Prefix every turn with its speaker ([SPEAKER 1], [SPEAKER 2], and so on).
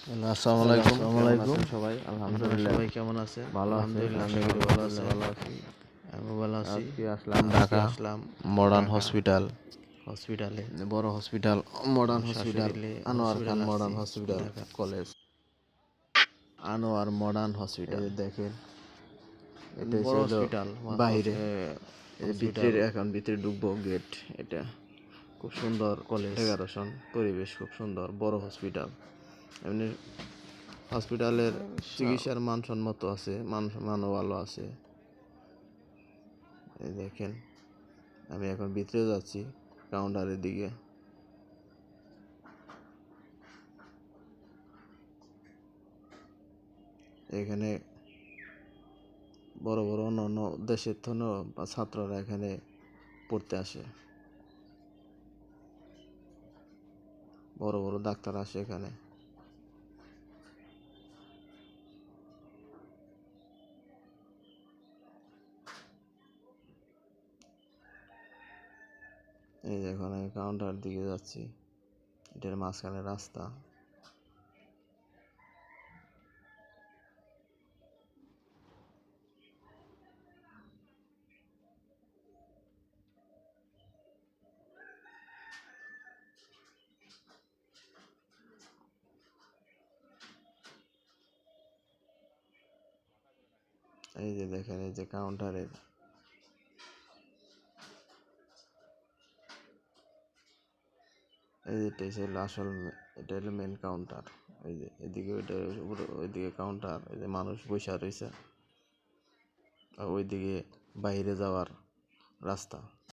[SPEAKER 1] Hello, আসসালামু আলাইকুম।
[SPEAKER 2] কেমন আছেন
[SPEAKER 1] সবাই?
[SPEAKER 2] আপনারা
[SPEAKER 1] আলহামদুলিল্লাহ।
[SPEAKER 2] সবাই কেমন আছেন?
[SPEAKER 1] ভালো আছি।
[SPEAKER 2] আলহামদুলিল্লাহ,
[SPEAKER 1] আশা
[SPEAKER 2] আমি
[SPEAKER 1] করি
[SPEAKER 2] ভালো
[SPEAKER 1] ভালো
[SPEAKER 2] আছি।
[SPEAKER 1] আছি।
[SPEAKER 2] আমিও ভালো আছি।
[SPEAKER 1] আজকে আসলাম
[SPEAKER 2] আজকে
[SPEAKER 1] ঢাকা
[SPEAKER 2] আসলাম
[SPEAKER 1] মডার্ন
[SPEAKER 2] ঢাকা
[SPEAKER 1] হসপিটাল,
[SPEAKER 2] হসপিটালে,
[SPEAKER 1] বড় হসপিটাল, মডার্ন হসপিটাল,
[SPEAKER 2] শাশুড়িলে
[SPEAKER 1] আনোয়ার খান
[SPEAKER 2] হসপিটালে আসছি
[SPEAKER 1] modern hospital
[SPEAKER 2] Dhaka.
[SPEAKER 1] College, Anwar modern hospital. এই যে দেখেন, এটা
[SPEAKER 2] বড়
[SPEAKER 1] ছিল
[SPEAKER 2] হসপিটাল,
[SPEAKER 1] বাইরে, এই যে
[SPEAKER 2] হসপিটাল
[SPEAKER 1] ভিতরে ঢুকবো গেট। এটা খুব সুন্দর
[SPEAKER 2] কলেজ।
[SPEAKER 1] ডেকোরেশন, পরিবেশ খুব সুন্দর, বড় হসপিটাল। এমনি হসপিটালের চিকিৎসার মানসম্মত আছে, মানও ভালো আছে। এই দেখেন, আমি এখন ভিতরে যাচ্ছি কাউন্টারের দিকে। এখানে বড় বড় অন্যান্য দেশের থেকেও ছাত্ররা এখানে পড়তে আসে, বড় বড় ডাক্তার আসে এখানে। এই যে এখন আমি কাউন্টার দিকে যাচ্ছি, এটার মাঝখানে রাস্তা। এই যে দেখেন, এই যে কাউন্টারের, এই যে এটা হলো আসল, এটা হলো মেন কাউন্টার। এই যে এদিকে, ওইদিকে কাউন্টার, এই যে মানুষ বসে রয়েছে, আর ওইদিকে বাইরে যাওয়ার রাস্তা।